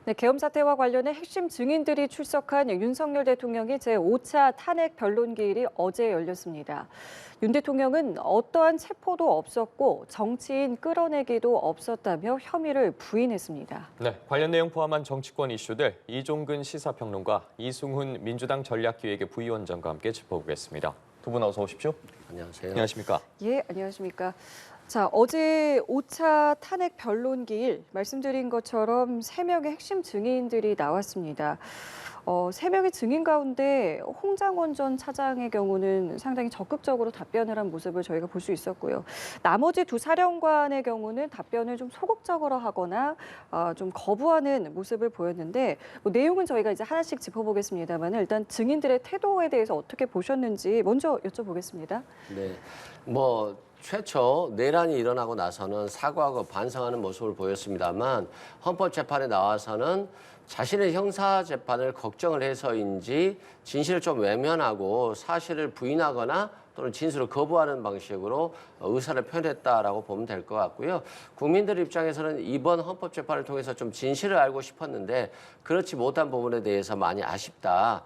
네, 계엄 사태와 관련해 핵심 증인들이 출석한 윤석열 대통령의 제5차 탄핵 변론기일이 어제 열렸습니다. 윤 대통령은 어떠한 체포도 없었고 정치인 끌어내기도 없었다며 혐의를 부인했습니다. 네, 관련 내용 포함한 정치권 이슈들 이종근 시사평론가, 이승훈 민주당 전략기획의 부위원장과 함께 짚어보겠습니다. 두 분 어서 오십시오. 안녕하세요. 안녕하십니까? 예, 안녕하십니까. 자, 어제 5차 탄핵 변론기일 말씀드린 것처럼 3명의 핵심 증인들이 나왔습니다. 3명의 증인 가운데 홍장원 전 차장의 경우는 상당히 적극적으로 답변을 한 모습을 저희가 볼 수 있었고요. 나머지 두 사령관의 경우는 답변을 좀 소극적으로 하거나 좀 거부하는 모습을 보였는데 내용은 저희가 이제 하나씩 짚어보겠습니다만 일단 증인들의 태도에 대해서 어떻게 보셨는지 먼저 여쭤보겠습니다. 네, 최초 내란이 일어나고 나서는 사과하고 반성하는 모습을 보였습니다만 헌법재판에 나와서는 자신의 형사재판을 걱정을 해서인지 진실을 좀 외면하고 사실을 부인하거나 또는 진술을 거부하는 방식으로 의사를 표현했다라고 보면 될 것 같고요. 국민들 입장에서는 이번 헌법재판을 통해서 좀 진실을 알고 싶었는데 그렇지 못한 부분에 대해서 많이 아쉽다.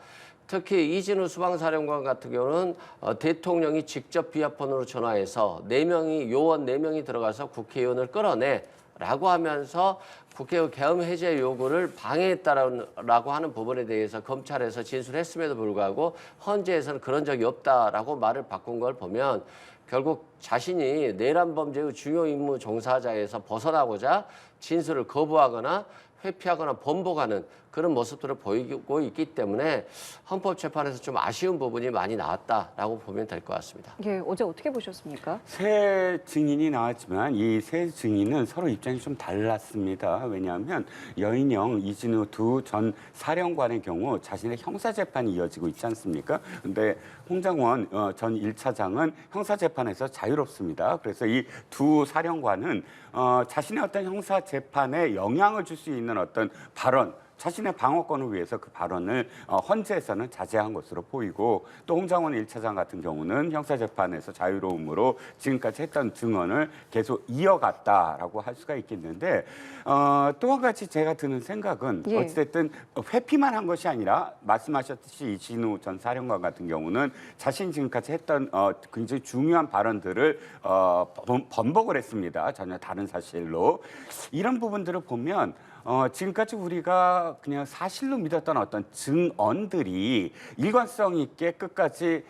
특히 이진우 수방사령관 같은 경우는 대통령이 직접 비아폰으로 전화해서 요원 4명이 들어가서 국회의원을 끌어내라고 하면서 국회의 계엄 해제 요구를 방해했다라고 하는 부분에 대해서 검찰에서 진술했음에도 불구하고 헌재에서는 그런 적이 없다라고 말을 바꾼 걸 보면 결국 자신이 내란 범죄의 중요 임무 종사자에서 벗어나고자 진술을 거부하거나 회피하거나 번복하는 그런 모습들을 보이고 있기 때문에 헌법재판에서 좀 아쉬운 부분이 많이 나왔다라고 보면 될 것 같습니다. 예, 어제 어떻게 보셨습니까? 세 증인이 나왔지만 이 세 증인은 서로 입장이 좀 달랐습니다. 왜냐하면 여인영, 이진우 두 전 사령관의 경우 자신의 형사재판이 이어지고 있지 않습니까? 근데 홍장원 전 1차장은 형사재판에서 자유롭습니다. 그래서 이 두 사령관은 자신의 어떤 형사재판에 영향을 줄 수 있는 어떤 발언, 자신의 방어권을 위해서 그 발언을 헌재에서는 자제한 것으로 보이고 또 홍장원 1차장 같은 경우는 형사재판에서 자유로움으로 지금까지 했던 증언을 계속 이어갔다라고 할 수가 있겠는데 또 한 가지 제가 드는 생각은 어찌됐든 회피만 한 것이 아니라 말씀하셨듯이 이진우 전 사령관 같은 경우는 자신이 지금까지 했던 굉장히 중요한 발언들을 번복을 했습니다. 전혀 다른 사실로. 이런 부분들을 보면 지금까지 우리가 그냥 사실로 믿었던 어떤 증언들이 일관성 있게 끝까지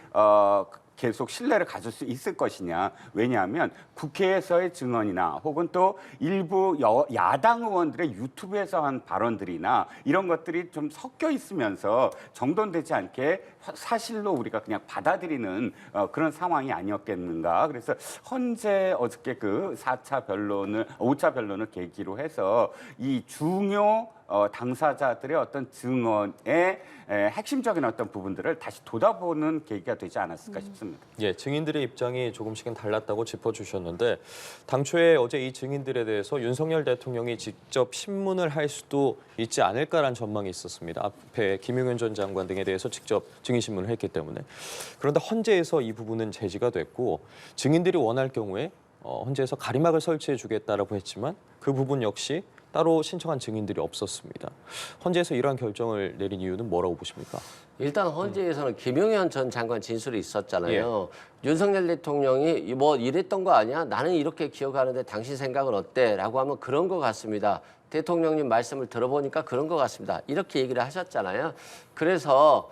계속 신뢰를 가질 수 있을 것이냐. 왜냐하면 국회에서의 증언이나 혹은 또 일부 야당 의원들의 유튜브에서 한 발언들이나 이런 것들이 좀 섞여 있으면서 정돈되지 않게 사실로 우리가 그냥 받아들이는 그런 상황이 아니었겠는가. 그래서 헌재 어저께 그 5차 변론을 계기로 해서 이 중요 당사자들의 어떤 증언의 핵심적인 어떤 부분들을 다시 돌아보는 계기가 되지 않았을까 싶습니다. 예, 증인들의 입장이 조금씩은 달랐다고 짚어주셨는데 당초에 어제 이 증인들에 대해서 윤석열 대통령이 직접 신문을 할 수도 있지 않을까라는 전망이 있었습니다. 앞에 김용현 전 장관 등에 대해서 직접 증인 신문을 했기 때문에. 그런데 헌재에서 이 부분은 제지가 됐고 증인들이 원할 경우에 헌재에서 가림막을 설치해 주겠다라고 했지만 그 부분 역시 따로 신청한 증인들이 없었습니다. 헌재에서 이러한 결정을 내린 이유는 뭐라고 보십니까? 일단 헌재에서는 김용현 전 장관 진술이 있었잖아요. 윤석열 대통령이 이랬던 거 아니야? 나는 이렇게 기억하는데 당신 생각은 어때? 라고 하면 그런 거 같습니다. 대통령님 말씀을 들어보니까 그런 것 같습니다. 이렇게 얘기를 하셨잖아요. 그래서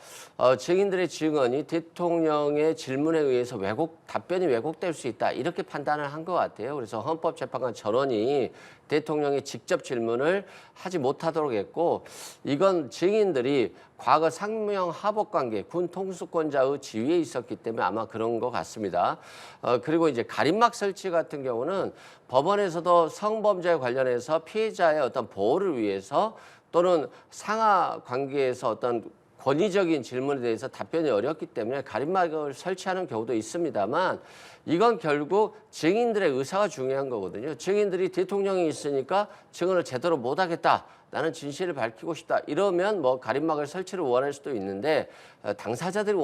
증인들의 증언이 대통령의 질문에 의해서 답변이 왜곡될 수 있다. 이렇게 판단을 한 것 같아요. 그래서 헌법재판관 전원이 대통령의 직접 질문을 하지 못하도록 했고 이건 증인들이 과거 상명 하복 관계 군 통수권자의 지위에 있었기 때문에 아마 그런 것 같습니다. 그리고 이제 가림막 설치 같은 경우는 법원에서도 성범죄에 관련해서 피해자의 어떤 보호를 위해서 또는 상하 관계에서 어떤 권위적인 질문에 대해서 답변이 어렵기 때문에 가림막을 설치하는 경우도 있습니다만 이건 결국 증인들의 의사가 중요한 거거든요. 증인들이 대통령이 있으니까 증언을 제대로 못하겠다. 나는 진실을 밝히고 싶다. 이러면 가림막을 설치를 원할 수도 있는데 당사자들이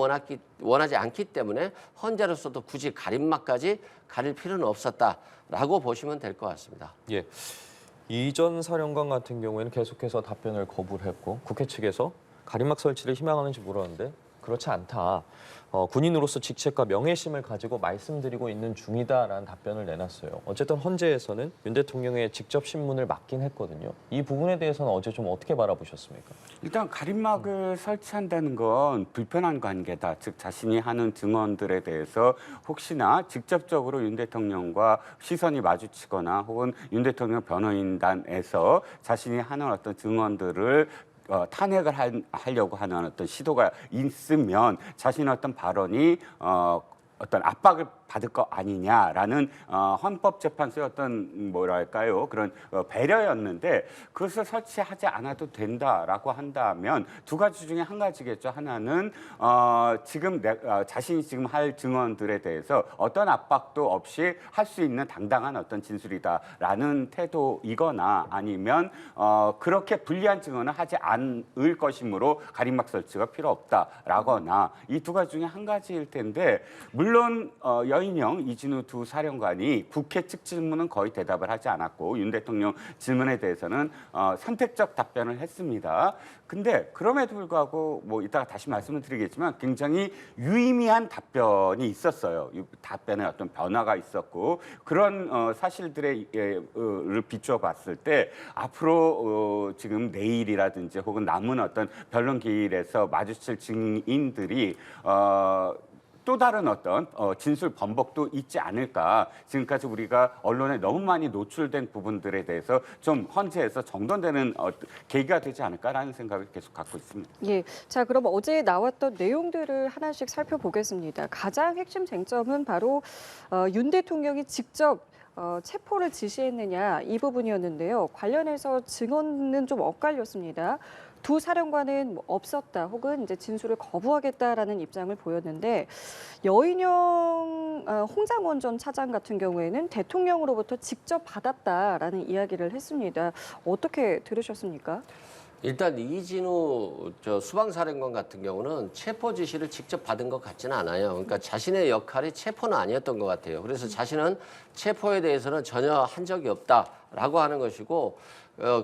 원하지 않기 때문에 헌재로서도 굳이 가림막까지 가릴 필요는 없었다라고 보시면 될 것 같습니다. 예. 이전 사령관 같은 경우에는 계속해서 답변을 거부를 했고 국회 측에서 가림막 설치를 희망하는지 물었는데 그렇지 않다. 군인으로서 직책과 명예심을 가지고 말씀드리고 있는 중이다라는 답변을 내놨어요. 어쨌든 헌재에서는 윤 대통령의 직접 신문을 맡긴 했거든요. 이 부분에 대해서는 어제 좀 어떻게 바라보셨습니까? 일단 가림막을 설치한다는 건 불편한 관계다. 즉 자신이 하는 증언들에 대해서 혹시나 직접적으로 윤 대통령과 시선이 마주치거나 혹은 윤 대통령 변호인단에서 자신이 하는 어떤 증언들을 탄핵을 하려고 하는 어떤 시도가 있으면 자신의 어떤 발언이 어떤 압박을 받을 거 아니냐라는 헌법재판소의 어떤 뭐랄까요 그런 배려였는데 그것을 설치하지 않아도 된다라고 한다면 두 가지 중에 한 가지겠죠. 하나는 지금 자신이 지금 할 증언들에 대해서 어떤 압박도 없이 할 수 있는 당당한 어떤 진술이다라는 태도이거나 아니면 그렇게 불리한 증언을 하지 않을 것이므로 가림막 설치가 필요 없다라거나 이 두 가지 중에 한 가지일 텐데 물론 여인영, 이진우 두 사령관이 국회 측 질문은 거의 대답을 하지 않았고 윤 대통령 질문에 대해서는 선택적 답변을 했습니다. 근데 그럼에도 불구하고 뭐 이따가 다시 말씀을 드리겠지만 굉장히 유의미한 답변이 있었어요. 이 답변에 어떤 변화가 있었고 그런 사실들을 비추어 봤을 때 앞으로 지금 내일이라든지 혹은 남은 어떤 변론 기일에서 마주칠 증인들이 또 다른 어떤 진술 번복도 있지 않을까. 지금까지 우리가 언론에 너무 많이 노출된 부분들에 대해서 좀 헌재에서 정돈되는 계기가 되지 않을까라는 생각을 계속 갖고 있습니다. 예, 자 그럼 어제 나왔던 내용들을 하나씩 살펴보겠습니다. 가장 핵심 쟁점은 바로 윤 대통령이 직접 체포를 지시했느냐 이 부분이었는데요. 관련해서 증언은 좀 엇갈렸습니다. 두 사령관은 없었다 혹은 이제 진술을 거부하겠다라는 입장을 보였는데 여인영 홍장원 전 차장 같은 경우에는 대통령으로부터 직접 받았다라는 이야기를 했습니다. 어떻게 들으셨습니까? 일단 이진우 수방사령관 같은 경우는 체포 지시를 직접 받은 것 같지는 않아요. 그러니까 자신의 역할이 체포는 아니었던 것 같아요. 그래서 자신은 체포에 대해서는 전혀 한 적이 없다라고 하는 것이고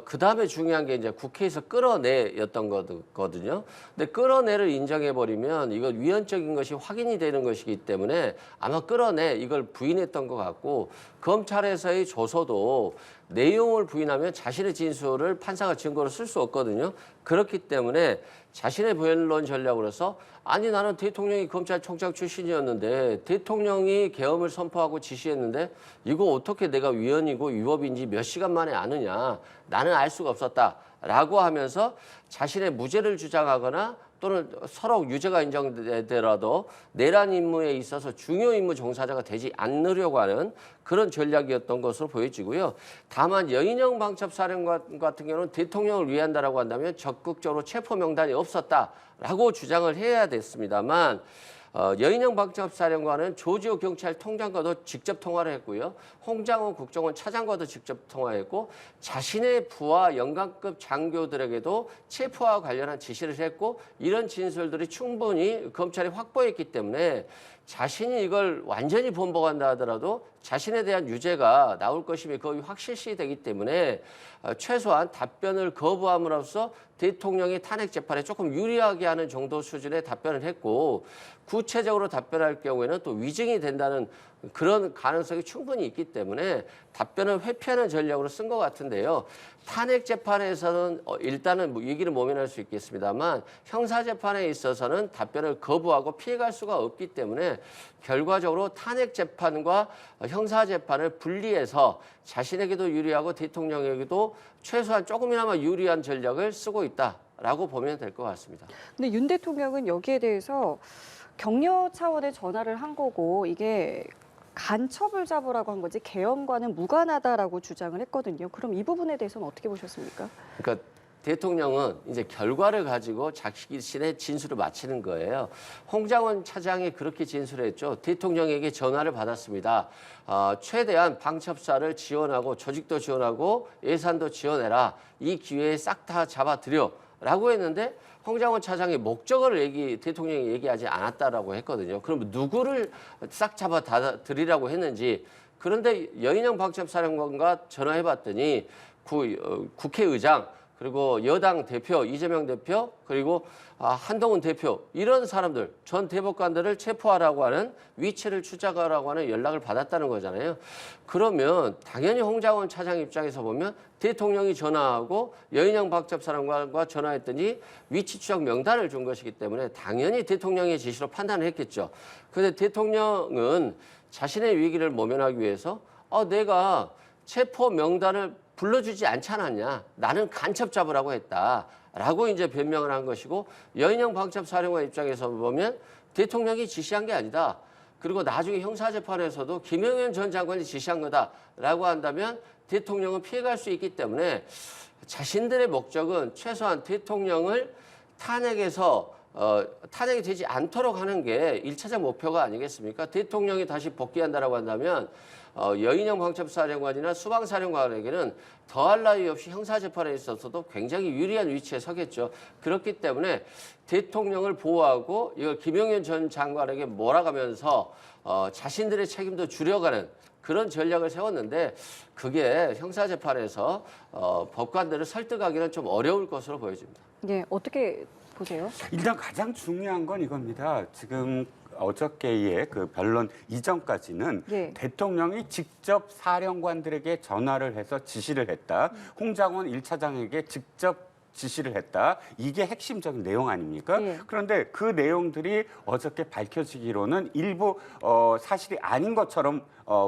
그다음에 중요한 게 이제 국회에서 끌어내였던 거거든요. 근데 끌어내를 인정해버리면 이거 위헌적인 것이 확인이 되는 것이기 때문에 아마 끌어내 이걸 부인했던 것 같고 검찰에서의 조서도 내용을 부인하면 자신의 진술을 판사가 증거로 쓸 수 없거든요. 그렇기 때문에 자신의 변론 전략으로서 아니 나는 대통령이 검찰총장 출신이었는데 대통령이 계엄을 선포하고 지시했는데 이거 어떻게 내가 위헌이고 위법인지 몇 시간 만에 아느냐. 나는 알 수가 없었다라고 하면서 자신의 무죄를 주장하거나 또는 서로 유죄가 인정되더라도 내란 임무에 있어서 중요 임무 종사자가 되지 않으려고 하는 그런 전략이었던 것으로 보여지고요. 다만 여인영 방첩사령관 같은 경우는 대통령을 위한다라고 한다면 적극적으로 체포 명단이 없었다라고 주장을 해야 됐습니다만 여인영 방첩사령관은 조지호 경찰통장과도 직접 통화를 했고요. 홍장원 국정원 차장과도 직접 통화했고 자신의 부하 영관급 장교들에게도 체포와 관련한 지시를 했고 이런 진술들이 충분히 검찰이 확보했기 때문에 자신이 이걸 완전히 번복한다 하더라도 자신에 대한 유죄가 나올 것임이 거의 확실시 되기 때문에 최소한 답변을 거부함으로써 대통령이 탄핵 재판에 조금 유리하게 하는 정도 수준의 답변을 했고 구체적으로 답변할 경우에는 또 위증이 된다는 그런 가능성이 충분히 있기 때문에 답변을 회피하는 전략으로 쓴 것 같은데요. 탄핵 재판에서는 일단은 위기를 모면할 수 있겠습니다만 형사 재판에 있어서는 답변을 거부하고 피해갈 수가 없기 때문에 결과적으로 탄핵 재판과 형사 재판을 분리해서 자신에게도 유리하고 대통령에게도 최소한 조금이나마 유리한 전략을 쓰고 있다라고 보면 될 것 같습니다. 근데 윤 대통령은 여기에 대해서 격려 차원의 전화를 한 거고 이게 간첩을 잡으라고 한 거지 계엄과는 무관하다라고 주장을 했거든요. 그럼 이 부분에 대해서는 어떻게 보셨습니까? 그러니까 대통령은 이제 결과를 가지고 자신의 진술을 마치는 거예요. 홍장원 차장이 그렇게 진술했죠. 대통령에게 전화를 받았습니다. 최대한 방첩사를 지원하고 조직도 지원하고 예산도 지원해라. 이 기회에 싹 다 잡아들여. 라고 했는데 홍장원 차장이 목적을 대통령이 얘기하지 않았다라고 했거든요. 그럼 누구를 싹 잡아들이라고 했는지. 그런데 여인영 방첩사령관과 전화해봤더니 국회의장 그리고 여당 대표 이재명 대표 그리고 한동훈 대표 이런 사람들 전 대법관들을 체포하라고 하는 위치를 추적하라고 하는 연락을 받았다는 거잖아요. 그러면 당연히 홍장원 차장 입장에서 보면 대통령이 전화하고 여인영 박접사령관과 전화했더니 위치 추적 명단을 준 것이기 때문에 당연히 대통령의 지시로 판단을 했겠죠. 그런데 대통령은 자신의 위기를 모면하기 위해서 내가 체포 명단을 불러주지 않지 않았냐. 나는 간첩 잡으라고 했다라고 이제 변명을 한 것이고 여인영 방첩사령관 입장에서 보면 대통령이 지시한 게 아니다. 그리고 나중에 형사재판에서도 김영현 전 장관이 지시한 거다라고 한다면 대통령은 피해갈 수 있기 때문에 자신들의 목적은 최소한 대통령을 탄핵에서 탄핵이 되지 않도록 하는 게 1차적 목표가 아니겠습니까? 대통령이 다시 복귀한다라고 한다면 여인영 방첩사령관이나 수방사령관에게는 더할 나위 없이 형사재판에 있어서도 굉장히 유리한 위치에 서겠죠. 그렇기 때문에 대통령을 보호하고 이걸 김영현 전 장관에게 몰아가면서 자신들의 책임도 줄여가는 그런 전략을 세웠는데 그게 형사재판에서 법관들을 설득하기는 좀 어려울 것으로 보여집니다. 네, 어떻게 보세요? 일단 가장 중요한 건 이겁니다. 지금 어저께의 그 변론 이전까지는 예. 대통령이 직접 사령관들에게 전화를 해서 지시를 했다. 홍장원 1차장에게 직접 지시를 했다. 이게 핵심적인 내용 아닙니까? 예. 그런데 그 내용들이 어저께 밝혀지기로는 일부 사실이 아닌 것처럼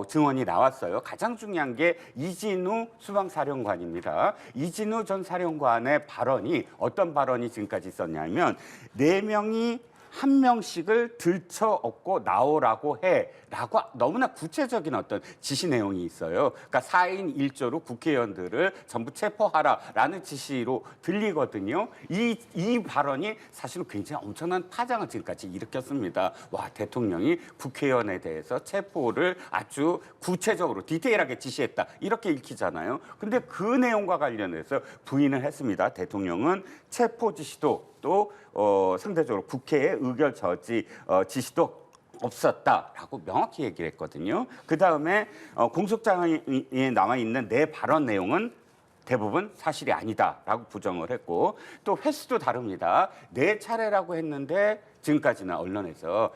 증언이 나왔어요. 가장 중요한 게 이진우 수방사령관입니다. 이진우 전 사령관의 발언이 어떤 발언이 지금까지 있었냐면 4명이 한 명씩을 들쳐업고 나오라고 해라고 너무나 구체적인 어떤 지시 내용이 있어요. 그러니까 4인 1조로 국회의원들을 전부 체포하라라는 지시로 들리거든요. 이 발언이 사실은 굉장히 엄청난 파장을 지금까지 일으켰습니다. 와, 대통령이 국회의원에 대해서 체포를 아주 구체적으로 디테일하게 지시했다. 이렇게 읽히잖아요. 근데 그 내용과 관련해서 부인을 했습니다. 대통령은 체포 지시도 또 상대적으로 국회의 의결 저지 지시도 없었다라고 명확히 얘기를 했거든요. 그다음에 공소장에 남아 있는 내 발언 내용은 대부분 사실이 아니다라고 부정을 했고 또 횟수도 다릅니다. 4차례라고 했는데 지금까지는 언론에서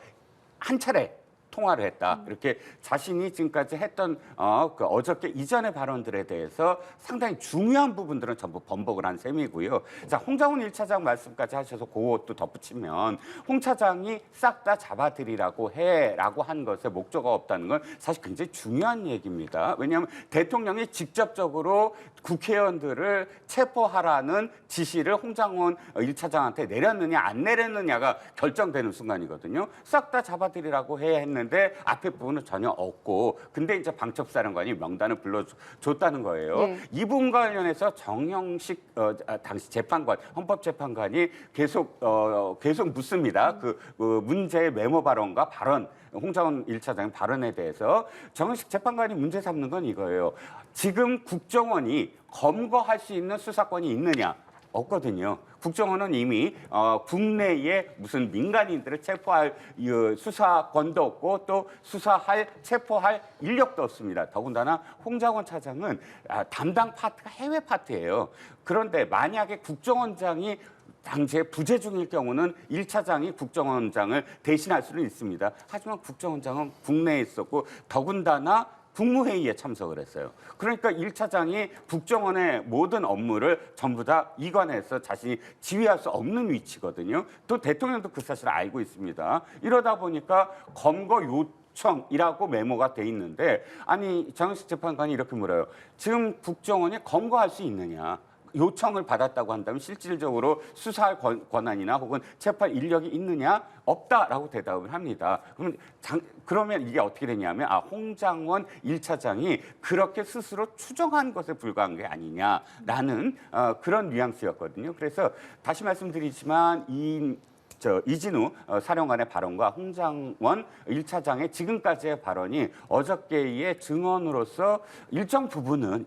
한 차례 통화를 했다. 이렇게 자신이 지금까지 했던 그 어저께 이전의 발언들에 대해서 상당히 중요한 부분들은 전부 번복을 한 셈이고요. 자, 홍장훈 1차장 말씀까지 하셔서 그것도 덧붙이면 홍 차장이 싹 다 잡아들이라고 해라고 한 것에 목적가 없다는 건 사실 굉장히 중요한 얘기입니다. 왜냐하면 대통령이 직접적으로 국회의원들을 체포하라는 지시를 홍장훈 1차장한테 내렸느냐 안 내렸느냐가 결정되는 순간이거든요. 싹 다 잡아들이라고 해야 했는데 앞에 부분은 전혀 없고 근데 이제 방첩사령관이 명단을 불러줬다는 거예요. 네. 이 부분과 관련해서 정영식 당시 재판관, 헌법재판관이 계속 묻습니다. 그 문제의 메모 발언과 발언 홍장훈 1차장의 발언에 대해서 정영식 재판관이 문제 삼는 건 이거예요. 지금 국정원이 검거할 수 있는 수사권이 있느냐? 없거든요. 국정원은 이미 국내에 무슨 민간인들을 체포할 수사권도 없고 또 체포할 인력도 없습니다. 더군다나 홍장원 차장은 담당 파트가 해외 파트예요. 그런데 만약에 국정원장이 당시에 부재 중일 경우는 1차장이 국정원장을 대신할 수는 있습니다. 하지만 국정원장은 국내에 있었고 더군다나 국무회의에 참석을 했어요. 그러니까 1차장이 국정원의 모든 업무를 전부 다 이관해서 자신이 지휘할 수 없는 위치거든요. 또 대통령도 그 사실을 알고 있습니다. 이러다 보니까 검거 요청이라고 메모가 돼 있는데 아니 정영식 재판관이 이렇게 물어요. 지금 국정원이 검거할 수 있느냐? 요청을 받았다고 한다면 실질적으로 수사할 권한이나 혹은 체포할 인력이 있느냐? 없다라고 대답을 합니다. 그러면 이게 어떻게 되냐면 홍장원 1차장이 그렇게 스스로 추정한 것에 불과한 게 아니냐라는 그런 뉘앙스였거든요. 그래서 다시 말씀드리지만 이진우 사령관의 발언과 홍장원 1차장의 지금까지의 발언이 어저께의 증언으로서 일정 부분은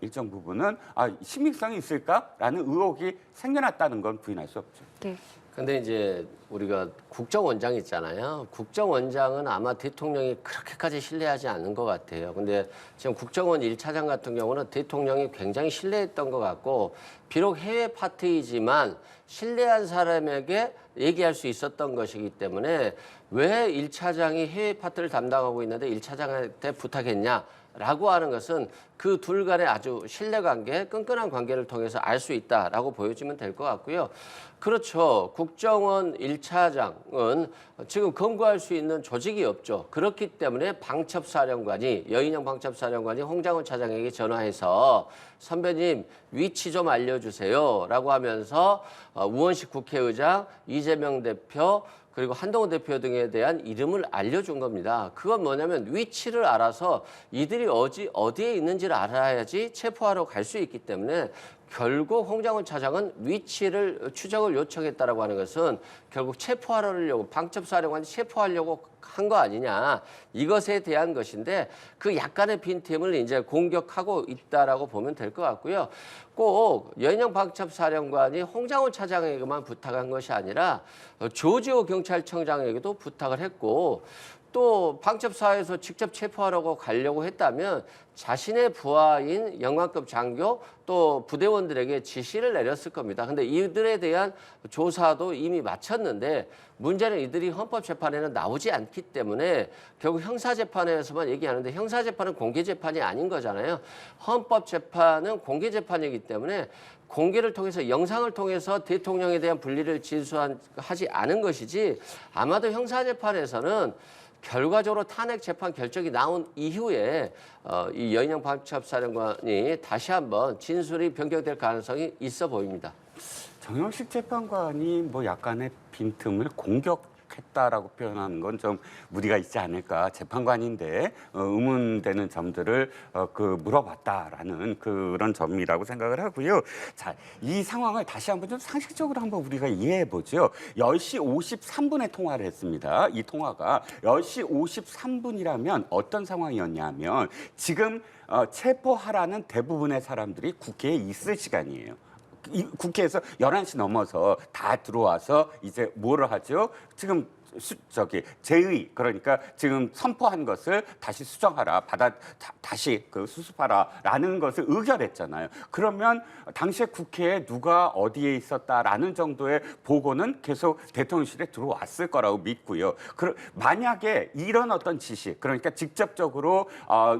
신빙성이 있을까라는 의혹이 생겨났다는 건 부인할 수 없죠. 네. 근데 이제 우리가 국정원장 있잖아요. 국정원장은 아마 대통령이 그렇게까지 신뢰하지 않는 것 같아요. 근데 지금 국정원 1차장 같은 경우는 대통령이 굉장히 신뢰했던 것 같고, 비록 해외 파트이지만 신뢰한 사람에게 얘기할 수 있었던 것이기 때문에 왜 1차장이 해외 파트를 담당하고 있는데 1차장한테 부탁했냐? 라고 하는 것은 그 둘 간의 아주 신뢰관계, 끈끈한 관계를 통해서 알 수 있다라고 보여지면 될 것 같고요. 그렇죠. 국정원 1차장은 지금 검거할 수 있는 조직이 없죠. 그렇기 때문에 방첩사령관이, 여인영 방첩사령관이 홍장훈 차장에게 전화해서 선배님 위치 좀 알려주세요 라고 하면서 우원식 국회의장, 이재명 대표, 그리고 한동훈 대표 등에 대한 이름을 알려준 겁니다. 그건 뭐냐면 위치를 알아서 이들이 어디에 있는지를 알아야지 체포하러 갈 수 있기 때문에, 결국 홍장훈 차장은 위치를 추적을 요청했다라고 하는 것은 결국 체포하려고, 방첩사령관이 체포하려고 한 거 아니냐, 이것에 대한 것인데, 그 약간의 빈틈을 이제 공격하고 있다라고 보면 될 것 같고요. 꼭 여인영 방첩사령관이 홍장훈 차장에게만 부탁한 것이 아니라 조지호 경찰청장에게도 부탁을 했고, 또 방첩사에서 직접 체포하려고 가려고 했다면 자신의 부하인 영관급 장교 또 부대원들에게 지시를 내렸을 겁니다. 근데 이들에 대한 조사도 이미 마쳤는데, 문제는 이들이 헌법재판에는 나오지 않기 때문에 결국 형사재판에서만 얘기하는데, 형사재판은 공개재판이 아닌 거잖아요. 헌법재판은 공개재판이기 때문에 공개를 통해서, 영상을 통해서 대통령에 대한 분리를 진술하지 않은 것이지, 아마도 형사재판에서는 결과적으로 탄핵 재판 결정이 나온 이후에 이 여인영 방첩사령관이 다시 한번 진술이 변경될 가능성이 있어 보입니다. 정영식 재판관이 뭐 약간의 빈틈을 공격했다라고 표현하는 건 좀 무리가 있지 않을까. 재판관인데 의문되는 점들을 물어봤다라는 그런 점이라고 생각을 하고요. 자, 이 상황을 다시 한번 좀 상식적으로 한번 우리가 이해해 보죠. 10시 53분에 통화를 했습니다. 이 통화가 10시 53분이라면 어떤 상황이었냐면, 지금 체포하라는 대부분의 사람들이 국회에 있을 시간이에요. 국회에서 11시 넘어서 다 들어와서 이제 뭐를 하죠? 지금 제의, 그러니까 지금 선포한 것을 다시 수정하라, 다시 수습하라라는 것을 의결했잖아요. 그러면 당시에 국회에 누가 어디에 있었다라는 정도의 보고는 계속 대통령실에 들어왔을 거라고 믿고요. 만약에 이런 어떤 지시, 그러니까 직접적으로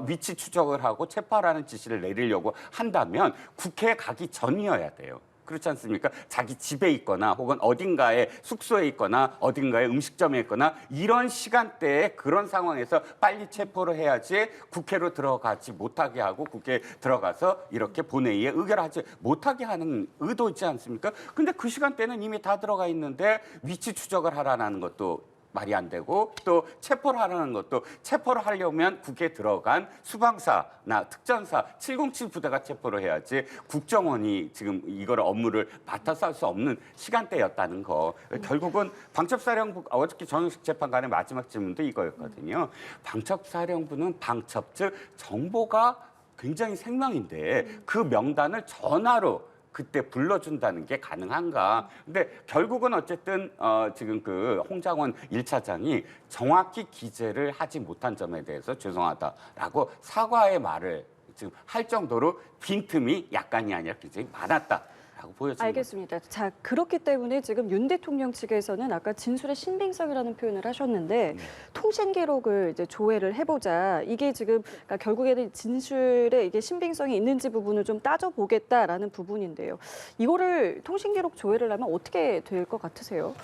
위치 추적을 하고 체포하라는 지시를 내리려고 한다면 국회에 가기 전이어야 돼요. 그렇지 않습니까? 자기 집에 있거나 혹은 어딘가에 숙소에 있거나 어딘가에 음식점에 있거나 이런 시간대에, 그런 상황에서 빨리 체포를 해야지 국회로 들어가지 못하게 하고, 국회에 들어가서 이렇게 본회의에 의결하지 못하게 하는 의도이지 않습니까? 근데 그 시간대는 이미 다 들어가 있는데 위치 추적을 하라는 것도 말이 안 되고, 또 체포를 하라는 것도, 체포를 하려면 국회에 들어간 수방사나 특전사 707 부대가 체포를 해야지 국정원이 지금 이걸 업무를 맡아서 할 수 없는 시간대였다는 거. 결국은 방첩사령부, 어저께 정영식 재판관의 마지막 질문도 이거였거든요. 방첩사령부는 방첩, 즉 정보가 굉장히 생명인데 그 명단을 전화로 그때 불러준다는 게 가능한가? 근데 결국은 어쨌든 지금 그 홍장원 1차장이 정확히 기재를 하지 못한 점에 대해서 죄송하다라고 사과의 말을 지금 할 정도로 빈틈이 약간이 아니라 굉장히 많았다. 라고 보여집니다. 알겠습니다. 자, 그렇기 때문에 지금 윤 대통령 측에서는 아까 진술의 신빙성이라는 표현을 하셨는데, 통신 기록을 이제 조회를 해보자. 이게 지금 그러니까 결국에는 진술에 이게 신빙성이 있는지 부분을 좀 따져보겠다라는 부분인데요. 이거를 통신 기록 조회를 하면 어떻게 될 것 같으세요?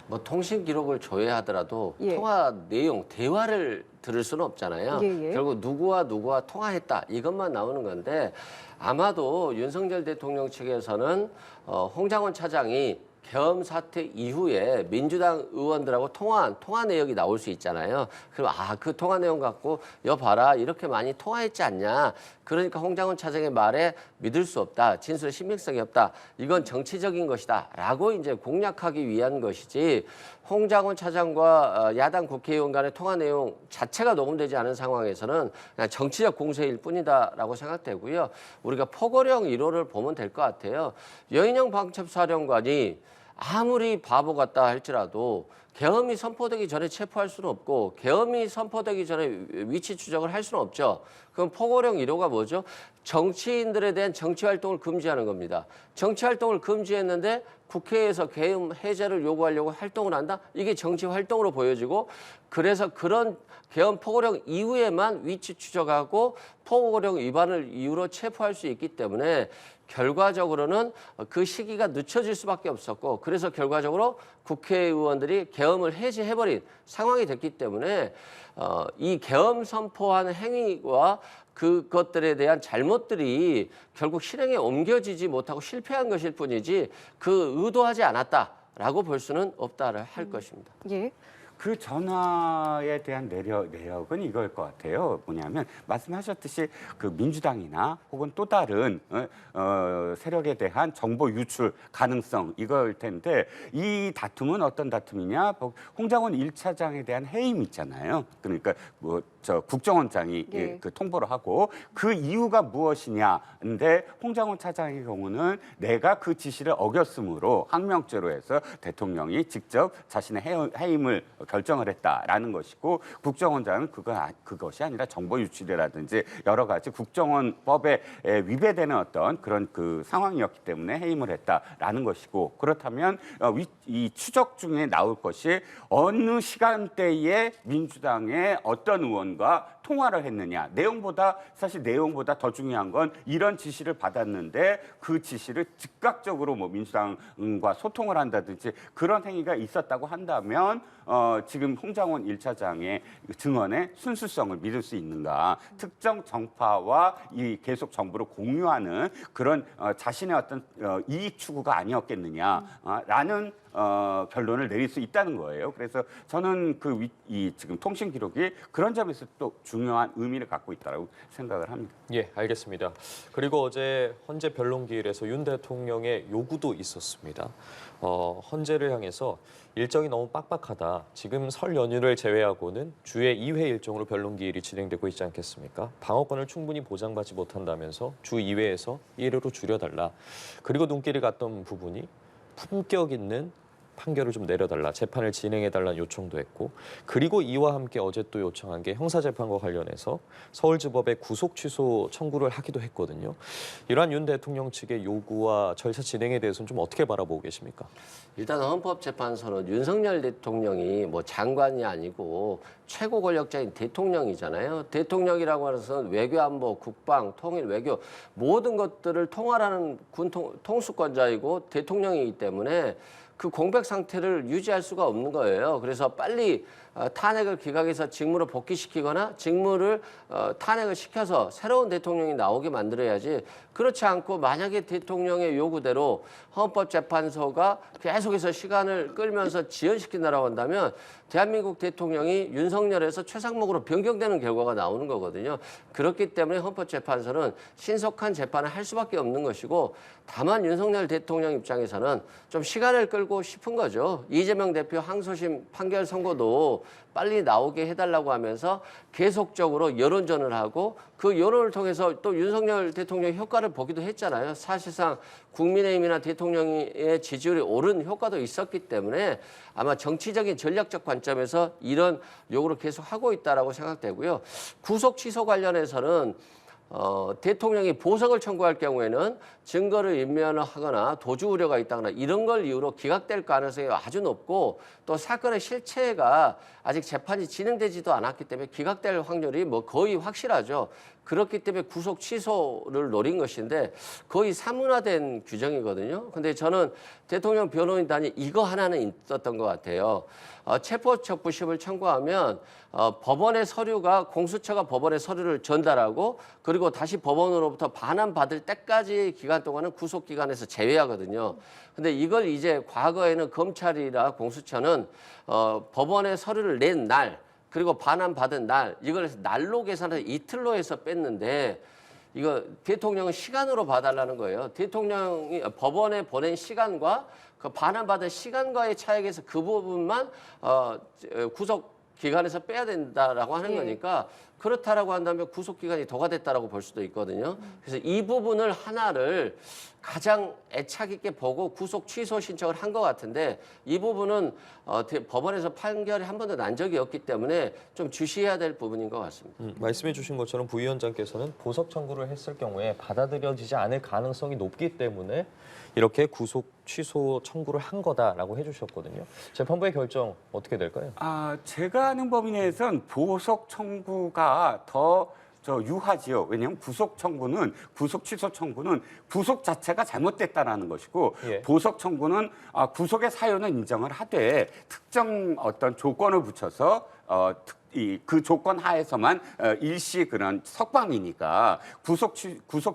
뭐 통신 기록을 조회하더라도 예. 통화 내용, 대화를 들을 수는 없잖아요. 예. 결국 누구와 통화했다, 이것만 나오는 건데, 아마도 윤석열 대통령 측에서는 홍장원 차장이 계엄 사태 이후에 민주당 의원들하고 통화 내역이 나올 수 있잖아요. 그럼 그 통화 내용 갖고 여봐라, 이렇게 많이 통화했지 않냐. 그러니까 홍장원 차장의 말에 믿을 수 없다, 진술에 신빙성이 없다, 이건 정치적인 것이다 라고 이제 공략하기 위한 것이지, 홍장원 차장과 야당 국회의원 간의 통화 내용 자체가 녹음되지 않은 상황에서는 그냥 정치적 공세일 뿐이다라고 생각되고요. 우리가 포고령 1호를 보면 될 것 같아요. 여인영 방첩사령관이 아무리 바보 같다 할지라도 계엄이 선포되기 전에 체포할 수는 없고 계엄이 선포되기 전에 위치 추적을 할 수는 없죠. 그럼 포고령 1호가 뭐죠? 정치인들에 대한 정치 활동을 금지하는 겁니다. 정치 활동을 금지했는데 국회에서 계엄 해제를 요구하려고 활동을 한다? 이게 정치 활동으로 보여지고 그래서 그런 계엄 포고령 이후에만 위치 추적하고 포고령 위반을 이유로 체포할 수 있기 때문에 결과적으로는 그 시기가 늦춰질 수밖에 없었고 그래서 결과적으로 국회의원들이 계엄을 해제해버린 상황이 됐기 때문에 이 계엄 선포하는 행위와 그것들에 대한 잘못들이 결국 실행에 옮겨지지 못하고 실패한 것일 뿐이지 그 의도하지 않았다라고 볼 수는 없다를 할 것입니다. 예. 그 전화에 대한 내역은 이걸 것 같아요. 뭐냐면 말씀하셨듯이 그 민주당이나 혹은 또 다른 세력에 대한 정보 유출 가능성 이걸 텐데 이 다툼은 어떤 다툼이냐? 홍장원 1차장에 대한 해임 있잖아요. 그러니까 국정원장이 예. 그 통보를 하고 그 이유가 무엇이냐인데 홍장원 차장의 경우는 내가 그 지시를 어겼으므로 항명죄로 해서 대통령이 직접 자신의 해임을 결정을 했다라는 것이고 국정원장은 그것이 아니라 정보 유출이라든지 여러 가지 국정원법에 위배되는 어떤 그런 그 상황이었기 때문에 해임을 했다라는 것이고 그렇다면 이 추적 중에 나올 것이 어느 시간대에 민주당의 어떤 의원과 통화를 했느냐. 사실 내용보다 더 중요한 건 이런 지시를 받았는데 그 지시를 즉각적으로 뭐 민주당과 소통을 한다든지 그런 행위가 있었다고 한다면 지금 홍장원 1차장의 증언의 순수성을 믿을 수 있는가. 특정 정파와 이 계속 정보를 공유하는 그런 자신의 어떤 이익 추구가 아니었겠느냐라는 결론을 내릴 수 있다는 거예요. 그래서 저는 이 지금 통신 기록이 그런 점에서 또 중요한 의미를 갖고 있다고 생각을 합니다. 예, 알겠습니다. 그리고 어제 헌재 변론기일에서 윤 대통령의 요구도 있었습니다. 헌재를 향해서 일정이 너무 빡빡하다. 지금 설 연휴를 제외하고는 주에 2회 일정으로 변론기일이 진행되고 있지 않겠습니까? 방어권을 충분히 보장받지 못한다면서 주 2회에서 1회로 줄여달라. 그리고 눈길을 갔던 부분이 품격 있는 판결을 좀 내려달라, 재판을 진행해달라는 요청도 했고 그리고 이와 함께 어제 또 요청한 게 형사재판과 관련해서 서울지법에 구속 취소 청구를 하기도 했거든요. 이러한 윤 대통령 측의 요구와 절차 진행에 대해서는 좀 어떻게 바라보고 계십니까? 일단 헌법재판소는 윤석열 대통령이 뭐 장관이 아니고 최고 권력자인 대통령이잖아요. 대통령이라고 하는 것은 외교안보, 국방, 통일, 외교 모든 것들을 통할하는 군 통수권자이고 대통령이기 때문에 그 공백 상태를 유지할 수가 없는 거예요. 그래서 빨리 탄핵을 기각해서 직무로 복귀시키거나 직무를 탄핵을 시켜서 새로운 대통령이 나오게 만들어야지 그렇지 않고 만약에 대통령의 요구대로 헌법재판소가 계속해서 시간을 끌면서 지연시킨다라고 한다면 대한민국 대통령이 윤석열에서 최상목으로 변경되는 결과가 나오는 거거든요. 그렇기 때문에 헌법재판소는 신속한 재판을 할 수밖에 없는 것이고 다만 윤석열 대통령 입장에서는 좀 시간을 끌고 싶은 거죠. 이재명 대표 항소심 판결 선고도 빨리 나오게 해달라고 하면서 계속적으로 여론전을 하고 그 여론을 통해서 또 윤석열 대통령 효과를 보기도 했잖아요. 사실상 국민의힘이나 대통령의 지지율이 오른 효과도 있었기 때문에 아마 정치적인 전략적 관점에서 이런 요구를 계속 하고 있다라고 생각되고요. 구속 취소 관련해서는 대통령이 보석을 청구할 경우에는 증거를 인멸하거나 도주 우려가 있다거나 이런 걸 이유로 기각될 가능성이 아주 높고 또 사건의 실체가 아직 재판이 진행되지도 않았기 때문에 기각될 확률이 뭐 거의 확실하죠. 그렇기 때문에 구속 취소를 노린 것인데 거의 사문화된 규정이거든요. 근데 저는 대통령 변호인단이 이거 하나는 있었던 것 같아요. 체포척부심을 청구하면 법원의 서류가 공수처가 법원의 서류를 전달하고 그리고 다시 법원으로부터 반환받을 때까지 기간 동안은 구속기간에서 제외하거든요. 근데 이걸 이제 과거에는 검찰이나 공수처는 법원의 서류를 낸 날 그리고 반환받은 날 이걸 날로 계산해서 이틀로 해서 뺐는데 이거 대통령은 시간으로 봐달라는 거예요. 대통령이 법원에 보낸 시간과 그 반환받은 시간과의 차이에서 그 부분만 구속 기간에서 빼야 된다라고 하는 거니까 그렇다라고 한다면 구속 기간이 더가 됐다라고 볼 수도 있거든요. 그래서 이 부분을 하나를 가장 애착 있게 보고 구속 취소 신청을 한 것 같은데 이 부분은 법원에서 판결이 한 번도 난 적이 없기 때문에 좀 주시해야 될 부분인 것 같습니다. 말씀해 주신 것처럼 부위원장께서는 보석 청구를 했을 경우에 받아들여지지 않을 가능성이 높기 때문에 이렇게 구속 취소 청구를 한 거다라고 해주셨거든요. 재판부의 결정 어떻게 될까요? 제가 아는 범위 내에서는 보석 청구가 더 유하지요. 왜냐하면 구속 취소 청구는 구속 자체가 잘못됐다라는 것이고 예. 보석 청구는 구속의 사유는 인정을 하되 특정 어떤 조건을 붙여서 그 조건 하에서만 일시 그런 석방이니까 구속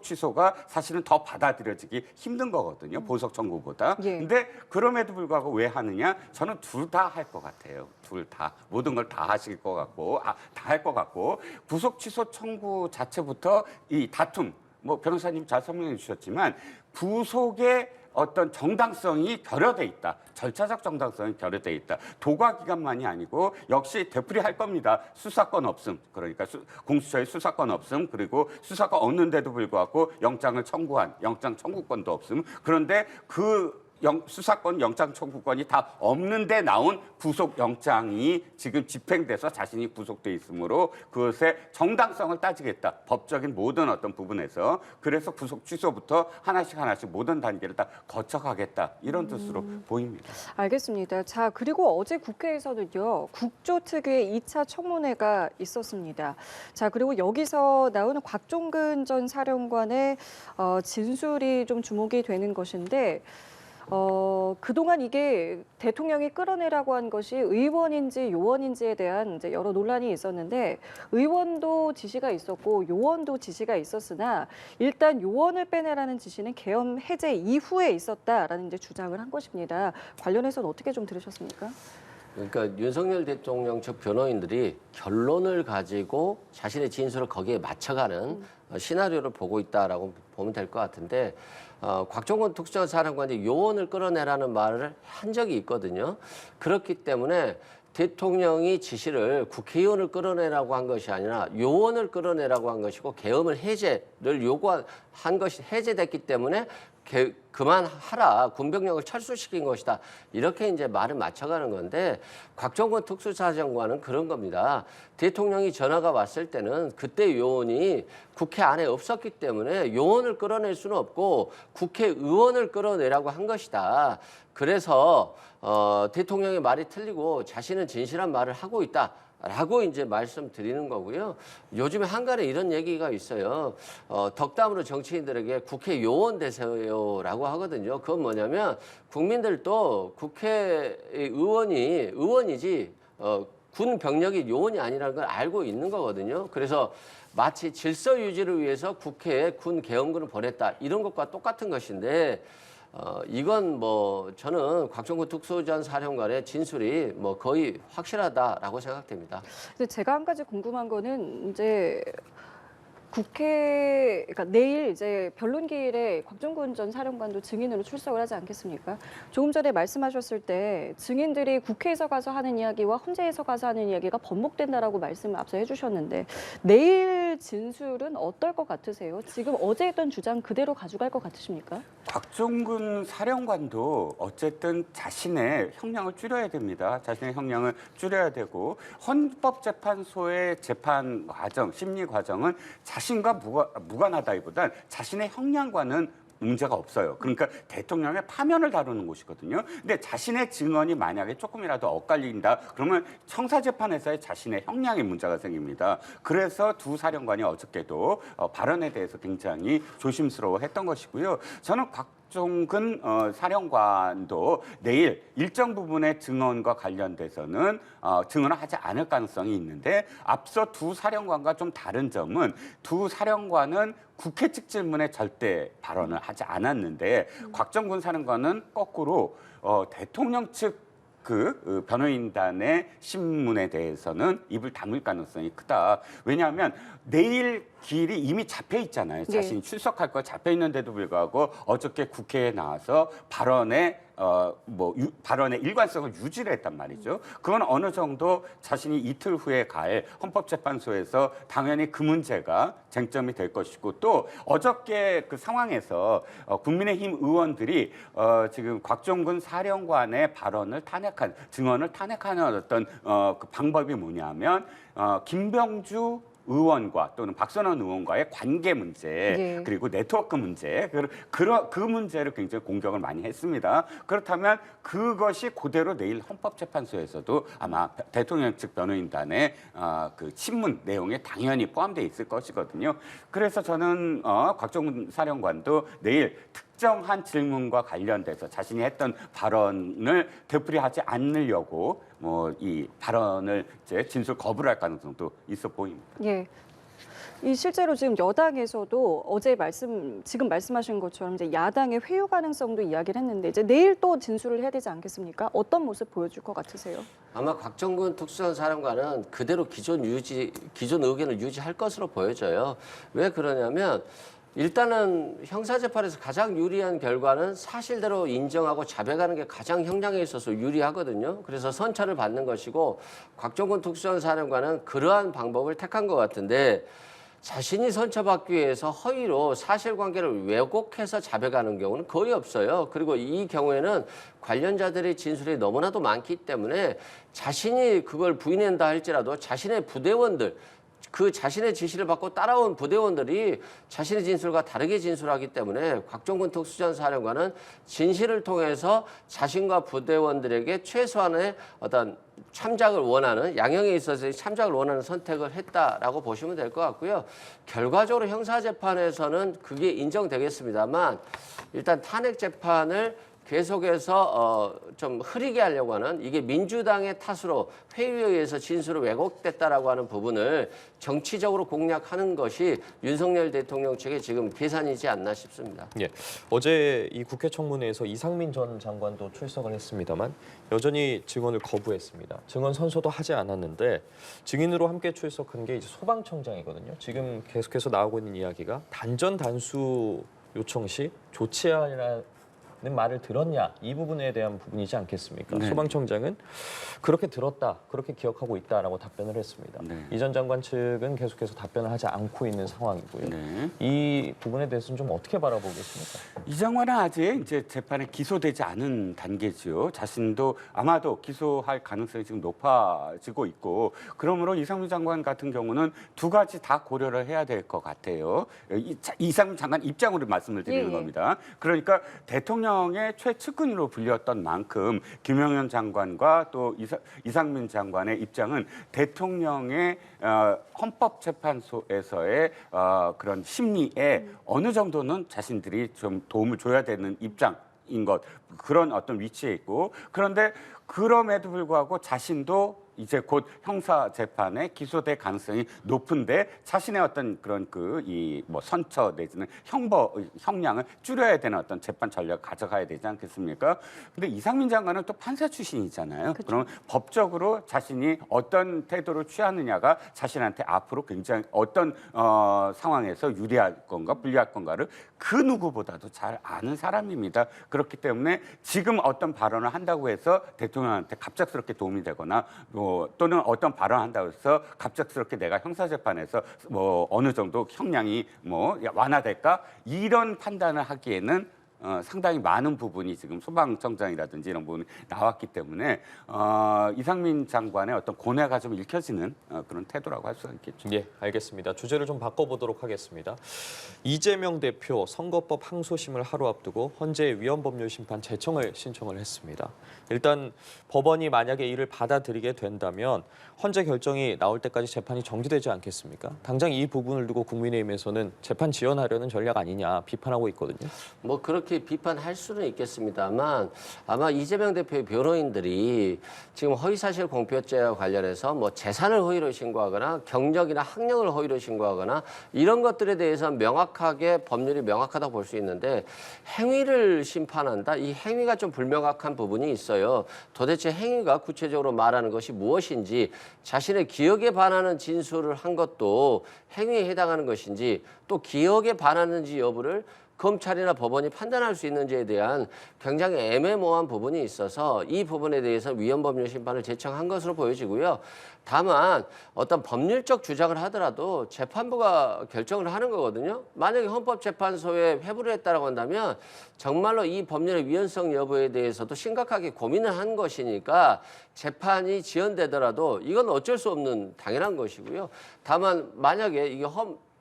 취소가 사실은 더 받아들여지기 힘든 거거든요. 보석 청구보다. 예. 근데 그럼에도 불구하고 왜 하느냐? 저는 둘 다 할 것 같아요. 둘 다. 모든 걸 다 하실 것 같고, 다 할 것 같고, 구속 취소 청구 자체부터 이 다툼, 뭐 변호사님 잘 설명해 주셨지만 구속의 어떤 정당성이 결여돼 있다. 절차적 정당성이 결여돼 있다. 도과 기간만이 아니고 역시 되풀이할 겁니다. 수사권 없음. 그러니까 공수처의 수사권 없음. 그리고 수사권 없는데도 불구하고 영장 청구권도 없음. 그런데 그 수사권 영장 청구권이 다 없는데 나온 구속 영장이 지금 집행돼서 자신이 구속돼 있으므로 그것의 정당성을 따지겠다. 법적인 모든 어떤 부분에서 그래서 구속 취소부터 하나씩 모든 단계를 다 거쳐가겠다. 이런 뜻으로 보입니다. 알겠습니다. 자, 그리고 어제 국회에서는요, 국조특위의 2차 청문회가 있었습니다. 자, 그리고 여기서 나오는 곽종근 전 사령관의 진술이 좀 주목이 되는 것인데, 그동안 이게 대통령이 끌어내라고 한 것이 의원인지 요원인지에 대한 이제 여러 논란이 있었는데 의원도 지시가 있었고 요원도 지시가 있었으나 일단 요원을 빼내라는 지시는 계엄 해제 이후에 있었다라는 이제 주장을 한 것입니다. 관련해서는 어떻게 좀 들으셨습니까? 그러니까 윤석열 대통령 측 변호인들이 결론을 가지고 자신의 진술을 거기에 맞춰가는 시나리오를 보고 있다라고 보면 될 것 같은데 곽종근 특수사령관이 요원을 끌어내라는 말을 한 적이 있거든요. 그렇기 때문에 대통령이 지시를 국회의원을 끌어내라고 한 것이 아니라 요원을 끌어내라고 한 것이고 계엄을 해제를 요구한 것이 해제됐기 때문에 그만하라, 군병력을 철수시킨 것이다. 이렇게 이제 말을 맞춰가는 건데 곽종근 특수사령관은 그런 겁니다. 대통령이 전화가 왔을 때는 그때 요원이 국회 안에 없었기 때문에 요원을 끌어낼 수는 없고 국회의원을 끌어내라고 한 것이다. 그래서 대통령의 말이 틀리고 자신은 진실한 말을 하고 있다. 라고 이제 말씀드리는 거고요. 요즘에 한간에 이런 얘기가 있어요. 덕담으로 정치인들에게 국회요원 되세요라고 하거든요. 그건 뭐냐면 국민들도 국회의원이지 군 병력이 요원이 아니라는 걸 알고 있는 거거든요. 그래서 마치 질서 유지를 위해서 국회에 군 계엄군을 보냈다 이런 것과 똑같은 것인데 이건 뭐 저는 곽종근 특수전 사령관의 진술이 뭐 거의 확실하다라고 생각됩니다. 근데 제가 한 가지 궁금한 거는 이제 그러니까 내일 이제 변론기일에 곽종근 전 사령관도 증인으로 출석을 하지 않겠습니까? 조금 전에 말씀하셨을 때 증인들이 국회에서 가서 하는 이야기와 헌재에서 가서 하는 이야기가 번복된다라고 말씀을 앞서 해주셨는데 내일 진술은 어떨 것 같으세요? 지금 어제 했던 주장 그대로 가져갈 것 같으십니까? 곽종근 사령관도 어쨌든 자신의 형량을 줄여야 됩니다. 자신의 형량을 줄여야 되고 헌법재판소의 재판 과정, 심리 과정은 자신과 무관하다기보단 자신의 형량과는 문제가 없어요. 그러니까 대통령의 파면을 다루는 곳이거든요. 근데 자신의 증언이 만약에 조금이라도 엇갈린다, 그러면 형사재판에서의 자신의 형량에 문제가 생깁니다. 그래서 두 사령관이 어저께도 발언에 대해서 굉장히 조심스러워했던 것이고요. 저는 곽종근 사령관도 내일 일정 부분의 증언과 관련돼서는 증언을 하지 않을 가능성이 있는데 앞서 두 사령관과 좀 다른 점은 두 사령관은 국회 측 질문에 절대 발언을 하지 않았는데 곽종근 사령관은 거꾸로 대통령 측 그 변호인단의 신문에 대해서는 입을 다물 가능성이 크다. 왜냐하면 내일 기일이 이미 잡혀 있잖아요. 자신이 출석할 거 잡혀 있는데도 불구하고 어저께 국회에 나와서 발언에 발언의 일관성을 유지를 했단 말이죠. 그건 어느 정도 자신이 이틀 후에 갈 헌법재판소에서 당연히 그 문제가 쟁점이 될 것이고, 또 어저께 그 상황에서 국민의힘 의원들이 지금 곽종근 사령관의 발언을 탄핵한, 증언을 탄핵하는 어떤 그 방법이 뭐냐면 김병주 의원과 또는 박선원 의원과의 관계 문제, 예. 그리고 네트워크 문제, 그 문제를 굉장히 공격을 많이 했습니다. 그렇다면 그것이 그대로 내일 헌법재판소에서도 아마 대통령 측 변호인단의 그 신문 내용에 당연히 포함되어 있을 것이거든요. 그래서 저는 곽종훈 사령관도 내일 특정한 질문과 관련돼서 자신이 했던 발언을 되풀이하지 않으려고 이 발언을 이제 진술 거부를 할 가능성도 있어 보입니다. 예. 이 실제로 지금 여당에서도 어제 지금 말씀하신 것처럼 이제 야당의 회유 가능성도 이야기를 했는데 이제 내일 또 진술을 해야 되지 않겠습니까? 어떤 모습 보여줄 것 같으세요? 아마 곽정근 특수전사령관은 그대로 기존 의견을 유지할 것으로 보여져요. 왜 그러냐면 일단은 형사재판에서 가장 유리한 결과는 사실대로 인정하고 자백하는 게 가장 형량에 있어서 유리하거든요. 그래서 선처를 받는 것이고, 곽종근 특수전사령관은 그러한 방법을 택한 것 같은데, 자신이 선처받기 위해서 허위로 사실관계를 왜곡해서 자백하는 경우는 거의 없어요. 그리고 이 경우에는 관련자들의 진술이 너무나도 많기 때문에 자신이 그걸 부인한다 할지라도 자신의 부대원들, 그 자신의 지시를 받고 따라온 부대원들이 자신의 진술과 다르게 진술하기 때문에 곽종근 특수전사령관은 진실을 통해서 자신과 부대원들에게 최소한의 어떤 참작을 원하는, 양형에 있어서 참작을 원하는 선택을 했다라고 보시면 될 것 같고요. 결과적으로 형사재판에서는 그게 인정되겠습니다만, 일단 탄핵재판을 계속해서 좀 흐리게 하려고 하는, 이게 민주당의 탓으로 회의에 의해서 진술이 왜곡됐다라고 하는 부분을 정치적으로 공략하는 것이 윤석열 대통령 측의 지금 계산이지 않나 싶습니다. 예, 어제 이 국회 청문회에서 이상민 전 장관도 출석을 했습니다만 여전히 증언을 거부했습니다. 증언 선서도 하지 않았는데 증인으로 함께 출석한 게 이제 소방청장이거든요. 지금 계속해서 나오고 있는 이야기가 단전 단수 요청 시 조치하라는 말을 들었냐, 이 부분에 대한 부분이지 않겠습니까? 네. 소방청장은 그렇게 들었다, 그렇게 기억하고 있다라고 답변을 했습니다. 네. 이 전 장관 측은 계속해서 답변을 하지 않고 있는 상황이고요. 네. 이 부분에 대해서는 좀 어떻게 바라보겠습니까? 이 장관은 아직 이제 재판에 기소되지 않은 단계지요. 자신도 아마도 기소할 가능성이 지금 높아지고 있고, 그러므로 이상민 장관 같은 경우는 두 가지 다 고려를 해야 될 것 같아요. 이상민 장관 입장으로 말씀을 드리는 예, 예. 겁니다. 그러니까 대통령의 최측근으로 불렸던 만큼 김영현 장관과 또 이상민 장관의 입장은 대통령의 헌법재판소에서의 그런 심리에 어느 정도는 자신들이 좀 도움을 줘야 되는 입장인 것, 그런 어떤 위치에 있고, 그런데 그럼에도 불구하고 자신도 이제 곧 형사 재판에 기소될 가능성이 높은데 자신의 어떤 그런 선처 내지는 형량을 줄여야 되는 어떤 재판 전략을 가져가야 되지 않겠습니까? 근데 이상민 장관은 또 판사 출신이잖아요. 그쵸. 그럼 법적으로 자신이 어떤 태도를 취하느냐가 자신한테 앞으로 굉장히 어떤 상황에서 유리할 건가 불리할 건가를 그 누구보다도 잘 아는 사람입니다. 그렇기 때문에 지금 어떤 발언을 한다고 해서 대통령한테 갑작스럽게 도움이 되거나 또는 어떤 발언을 한다고 해서 갑작스럽게 내가 형사재판에서 어느 정도 형량이 완화될까, 이런 판단을 하기에는 상당히 많은 부분이 지금 소방청장이라든지 이런 부분이 나왔기 때문에 이상민 장관의 어떤 고뇌가 좀 읽혀지는 그런 태도라고 할 수가 있겠죠. 예, 알겠습니다. 주제를 좀 바꿔보도록 하겠습니다. 이재명 대표 선거법 항소심을 하루 앞두고 헌재 위헌법률심판 재청을 신청을 했습니다. 일단 법원이 만약에 이를 받아들이게 된다면 헌재 결정이 나올 때까지 재판이 정지되지 않겠습니까? 당장 이 부분을 두고 국민의힘에서는 재판 지연하려는 전략 아니냐 비판하고 있거든요. 뭐 그렇게 비판할 수는 있겠습니다만, 아마 이재명 대표의 변호인들이 지금 허위사실 공표죄와 관련해서 뭐 재산을 허위로 신고하거나 경력이나 학력을 허위로 신고하거나 이런 것들에 대해서 명확하게 법률이 명확하다고 볼 수 있는데, 행위를 심판한다, 이 행위가 좀 불명확한 부분이 있어요. 도대체 행위가 구체적으로 말하는 것이 무엇인지, 자신의 기억에 반하는 진술을 한 것도 행위에 해당하는 것인지, 또 기억에 반하는지 여부를 검찰이나 법원이 판단할 수 있는지에 대한 굉장히 애매모호한 부분이 있어서 이 부분에 대해서 위헌법률 심판을 제청한 것으로 보여지고요. 다만 어떤 법률적 주장을 하더라도 재판부가 결정을 하는 거거든요. 만약에 헌법재판소에 회부를 했다라고 한다면 정말로 이 법률의 위헌성 여부에 대해서도 심각하게 고민을 한 것이니까 재판이 지연되더라도 이건 어쩔 수 없는 당연한 것이고요. 다만 만약에 이게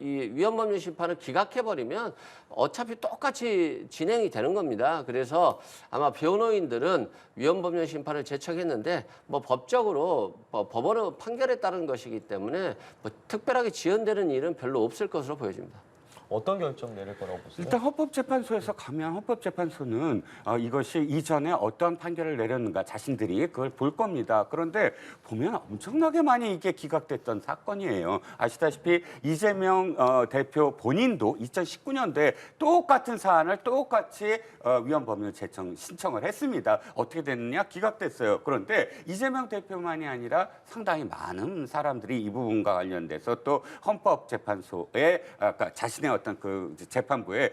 이 위헌법률 심판을 기각해버리면 어차피 똑같이 진행이 되는 겁니다. 그래서 아마 변호인들은 위헌법률 심판을 제청했는데 뭐 법적으로 법원의 판결에 따른 것이기 때문에 뭐 특별하게 지연되는 일은 별로 없을 것으로 보여집니다. 어떤 결정 내릴 거라고 보세요? 일단 헌법재판소에서 가면 헌법재판소는 이것이 이전에 어떤 판결을 내렸는가 자신들이 그걸 볼 겁니다. 그런데 보면 엄청나게 많이 이게 기각됐던 사건이에요. 아시다시피 이재명 대표 본인도 2019년도에 똑같은 사안을 똑같이 위헌법률 제청 신청을 했습니다. 어떻게 됐느냐? 기각됐어요. 그런데 이재명 대표만이 아니라 상당히 많은 사람들이 이 부분과 관련돼서 또 헌법재판소에 자신의 어떤 그 재판부에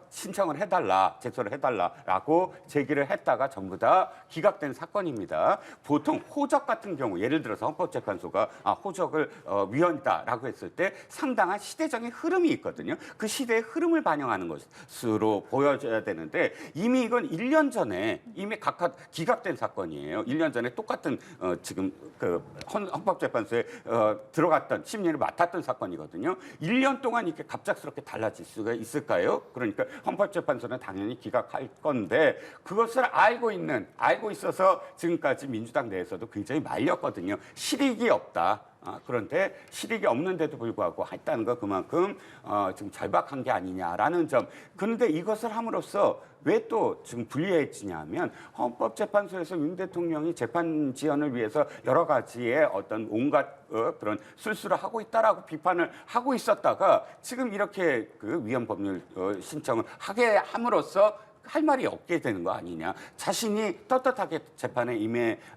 신청을 해달라, 제소를 해달라라고 제기를 했다가 전부 다 기각된 사건입니다. 보통 호적 같은 경우, 예를 들어서 헌법재판소가 호적을 위헌이다라고 했을 때 상당한 시대적인 흐름이 있거든요. 그 시대의 흐름을 반영하는 것으로 보여져야 되는데 이미 이건 1년 전에 이미 각각 기각된 사건이에요. 1년 전에 똑같은 지금 그 헌법재판소에 들어갔던 심리를 맡았던 사건이거든요. 1년 동안 이렇게 갑작스럽게 달라질 수가 있을까요? 그러니까 헌법재판소는 당연히 기각할 건데 그것을 알고 있어서 지금까지 민주당 내에서도 굉장히 말렸거든요. 실익이 없다. 그런데 실익이 없는데도 불구하고 했다는 거 그만큼 지금 절박한 게 아니냐라는 점. 그런데 이것을 함으로써 왜 또 지금 불리해지냐면 헌법재판소에서 윤 대통령이 재판 지연을 위해서 여러 가지의 어떤 온갖 그런 술수를 하고 있다라고 비판을 하고 있었다가 지금 이렇게 그 위헌법률 신청을 하게 함으로써 할 말이 없게 되는 거 아니냐. 자신이 떳떳하게 재판에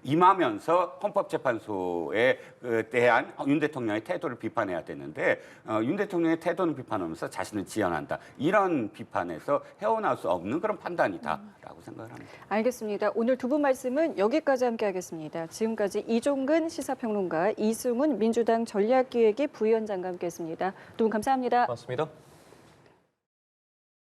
임하면서 헌법재판소에 대한 윤 대통령의 태도를 비판해야 되는데 윤 대통령의 태도는 비판하면서 자신을 지연한다. 이런 비판에서 헤어나올 수 없는 그런 판단이다라고 생각을 합니다. 알겠습니다. 오늘 두 분 말씀은 여기까지 함께하겠습니다. 지금까지 이종근 시사평론가, 이승훈 민주당 전략기획위 부위원장과 함께했습니다. 두 분 감사합니다. 맞습니다.